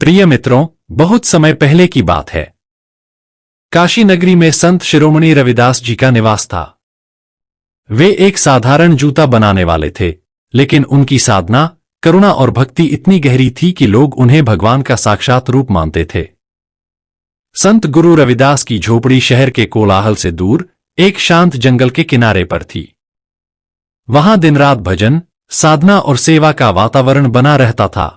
प्रिय मित्रों, बहुत समय पहले की बात है। काशी नगरी में संत शिरोमणि रविदास जी का निवास था। वे एक साधारण जूता बनाने वाले थे, लेकिन उनकी साधना, करुणा और भक्ति इतनी गहरी थी कि लोग उन्हें भगवान का साक्षात रूप मानते थे। संत गुरु रविदास की झोपड़ी शहर के कोलाहल से दूर एक शांत जंगल के किनारे पर थी। वहां दिन रात भजन, साधना और सेवा का वातावरण बना रहता था।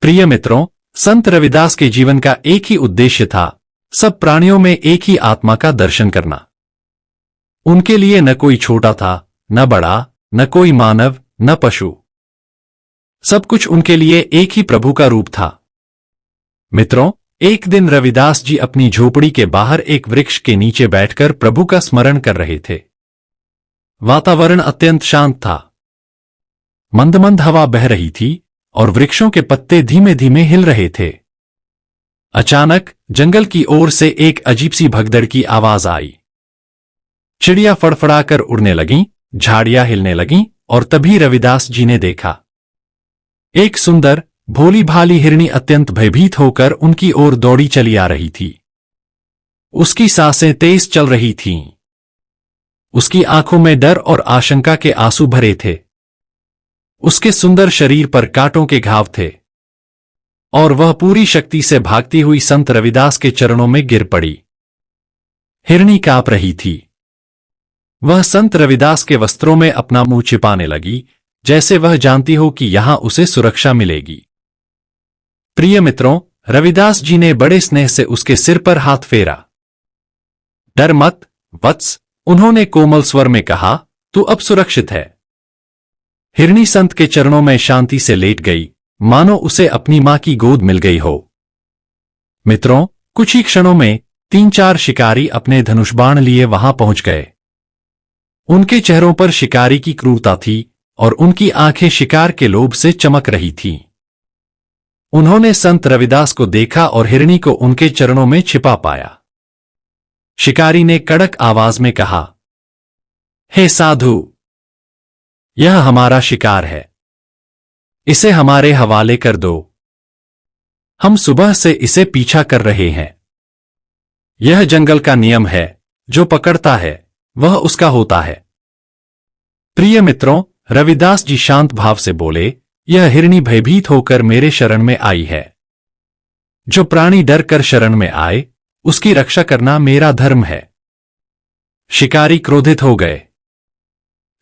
प्रिय मित्रों, संत रविदास के जीवन का एक ही उद्देश्य था, सब प्राणियों में एक ही आत्मा का दर्शन करना। उनके लिए न कोई छोटा था, न बड़ा, न कोई मानव, न पशु। सब कुछ उनके लिए एक ही प्रभु का रूप था। मित्रों, एक दिन रविदास जी अपनी झोपड़ी के बाहर एक वृक्ष के नीचे बैठकर प्रभु का स्मरण कर रहे थे। वातावरण अत्यंत शांत था। मंद मंद हवा बह रही थी और वृक्षों के पत्ते धीमे धीमे हिल रहे थे। अचानक जंगल की ओर से एक अजीब सी भगदड़ की आवाज आई। चिड़िया फड़फड़ाकर उड़ने लगीं, झाड़ियां हिलने लगीं और तभी रविदास जी ने देखा एक सुंदर, भोली भाली हिरनी अत्यंत भयभीत होकर उनकी ओर दौड़ी चली आ रही थी। उसकी सांसें तेज चल रही थीं। उसकी आंखों में डर और आशंका के आंसू भरे थे। उसके सुंदर शरीर पर कांटों के घाव थे और वह पूरी शक्ति से भागती हुई संत रविदास के चरणों में गिर पड़ी। हिरनी कांप रही थी। वह संत रविदास के वस्त्रों में अपना मुंह छिपाने लगी, जैसे वह जानती हो कि यहां उसे सुरक्षा मिलेगी। प्रिय मित्रों, रविदास जी ने बड़े स्नेह से उसके सिर पर हाथ फेरा। डर मत वत्स, उन्होंने कोमल स्वर में कहा, तू अब सुरक्षित है। हिरनी संत के चरणों में शांति से लेट गई, मानो उसे अपनी मां की गोद मिल गई हो। मित्रों, कुछ ही क्षणों में 3-4 शिकारी अपने धनुष बाण लिए वहां पहुंच गए। उनके चेहरों पर शिकारी की क्रूरता थी और उनकी आंखें शिकार के लोभ से चमक रही थीं। उन्होंने संत रविदास को देखा और हिरनी को उनके चरणों में छिपा पाया। शिकारी ने कड़क आवाज में कहा, हे साधु, यह हमारा शिकार है, इसे हमारे हवाले कर दो। हम सुबह से इसे पीछा कर रहे हैं। यह जंगल का नियम है, जो पकड़ता है वह उसका होता है। प्रिय मित्रों, रविदास जी शांत भाव से बोले, यह हिरनी भयभीत होकर मेरे शरण में आई है। जो प्राणी डर कर शरण में आए, उसकी रक्षा करना मेरा धर्म है। शिकारी क्रोधित हो गए।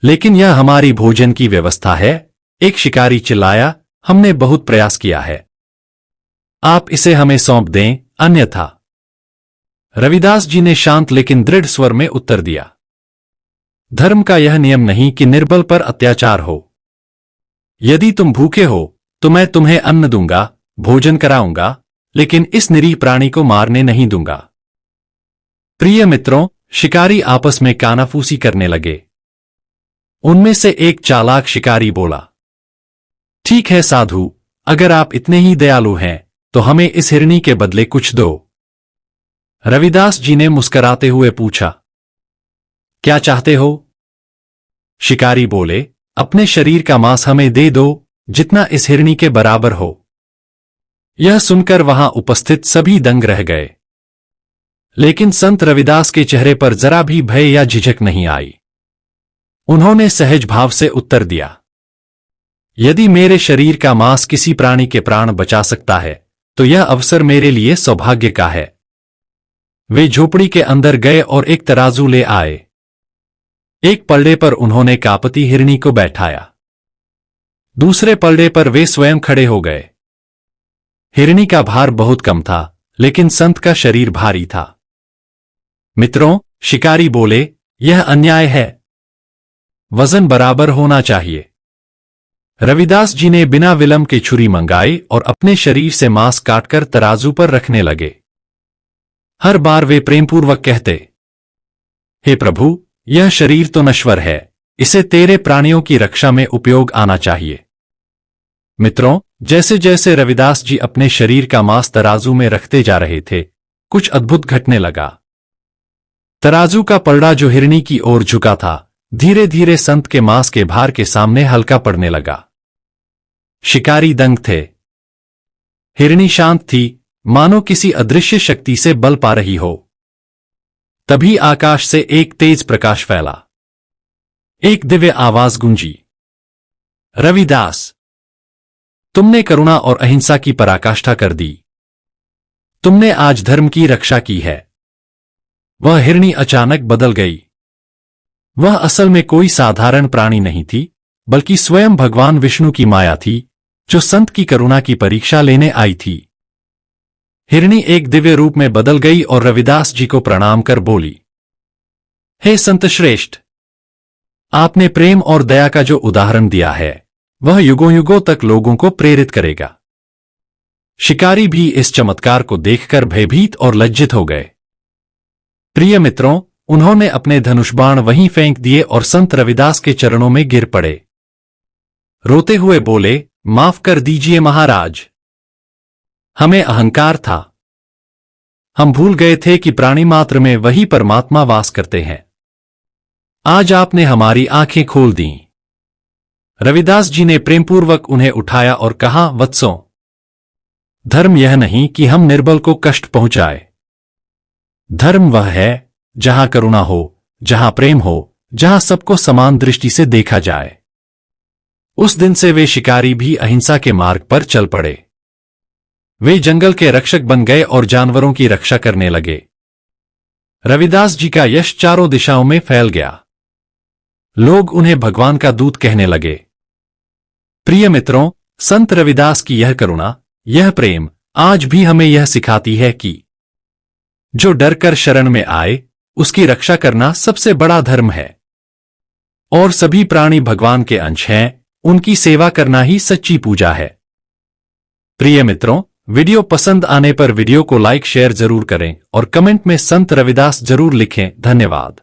लेकिन यह हमारी भोजन की व्यवस्था है, एक शिकारी चिल्लाया, हमने बहुत प्रयास किया है। आप इसे हमें सौंप दें, अन्यथा। रविदास जी ने शांत लेकिन दृढ़ स्वर में उत्तर दिया, धर्म का यह नियम नहीं कि निर्बल पर अत्याचार हो। यदि तुम भूखे हो तो मैं तुम्हें अन्न दूंगा, भोजन कराऊंगा, लेकिन इस निरीह प्राणी को मारने नहीं दूंगा। प्रिय मित्रों, शिकारी आपस में कानाफूसी करने लगे। उनमें से एक चालाक शिकारी बोला, ठीक है साधु, अगर आप इतने ही दयालु हैं तो हमें इस हिरनी के बदले कुछ दो। रविदास जी ने मुस्कुराते हुए पूछा, क्या चाहते हो? शिकारी बोले, अपने शरीर का मांस हमें दे दो, जितना इस हिरनी के बराबर हो। यह सुनकर वहां उपस्थित सभी दंग रह गए। लेकिन संत रविदास के चेहरे पर जरा भी भय या झिझक नहीं आई। उन्होंने सहज भाव से उत्तर दिया, यदि मेरे शरीर का मांस किसी प्राणी के प्राण बचा सकता है तो यह अवसर मेरे लिए सौभाग्य का है। वे झोपड़ी के अंदर गए और एक तराजू ले आए। एक पलड़े पर उन्होंने कांपती हिरनी को बैठाया। दूसरे पलड़े पर वे स्वयं खड़े हो गए। हिरनी का भार बहुत कम था, लेकिन संत का शरीर भारी था। मित्रों, शिकारी बोले, यह अन्याय है, वजन बराबर होना चाहिए। रविदास जी ने बिना विलंब के छुरी मंगाई और अपने शरीर से मांस काटकर तराजू पर रखने लगे। हर बार वे प्रेमपूर्वक कहते, हे प्रभु, यह शरीर तो नश्वर है, इसे तेरे प्राणियों की रक्षा में उपयोग आना चाहिए। मित्रों, जैसे जैसे रविदास जी अपने शरीर का मांस तराजू में रखते जा रहे थे, कुछ अद्भुत घटने लगा। तराजू का पलड़ा जो हिरनी की ओर झुका था, धीरे धीरे संत के मांस के भार के सामने हल्का पड़ने लगा। शिकारी दंग थे। हिरणी शांत थी, मानो किसी अदृश्य शक्ति से बल पा रही हो। तभी आकाश से एक तेज प्रकाश फैला। एक दिव्य आवाज गूंजी, रविदास, तुमने करुणा और अहिंसा की पराकाष्ठा कर दी। तुमने आज धर्म की रक्षा की है। वह हिरणी अचानक बदल गई। वह असल में कोई साधारण प्राणी नहीं थी, बल्कि स्वयं भगवान विष्णु की माया थी, जो संत की करुणा की परीक्षा लेने आई थी। हिरणी एक दिव्य रूप में बदल गई और रविदास जी को प्रणाम कर बोली, हे संत श्रेष्ठ, आपने प्रेम और दया का जो उदाहरण दिया है वह युगों युगों तक लोगों को प्रेरित करेगा। शिकारी भी इस चमत्कार को देखकर भयभीत और लज्जित हो गए। प्रिय मित्रों, उन्होंने अपने धनुष बाण वहीं फेंक दिए और संत रविदास के चरणों में गिर पड़े। रोते हुए बोले, माफ कर दीजिए महाराज, हमें अहंकार था। हम भूल गए थे कि प्राणी मात्र में वही परमात्मा वास करते हैं। आज आपने हमारी आंखें खोल दी। रविदास जी ने प्रेमपूर्वक उन्हें उठाया और कहा, वत्सों, धर्म यह नहीं कि हम निर्बल को कष्ट पहुंचाए। धर्म वह है जहां करुणा हो, जहां प्रेम हो, जहां सबको समान दृष्टि से देखा जाए। उस दिन से वे शिकारी भी अहिंसा के मार्ग पर चल पड़े। वे जंगल के रक्षक बन गए और जानवरों की रक्षा करने लगे। रविदास जी का यश चारों दिशाओं में फैल गया। लोग उन्हें भगवान का दूत कहने लगे। प्रिय मित्रों, संत रविदास की यह करुणा, यह प्रेम आज भी हमें यह सिखाती है कि जो डरकर शरण में आए उसकी रक्षा करना सबसे बड़ा धर्म है, और सभी प्राणी भगवान के अंश हैं, उनकी सेवा करना ही सच्ची पूजा है। प्रिय मित्रों, वीडियो पसंद आने पर वीडियो को लाइक शेयर जरूर करें और कमेंट में संत रविदास जरूर लिखें। धन्यवाद।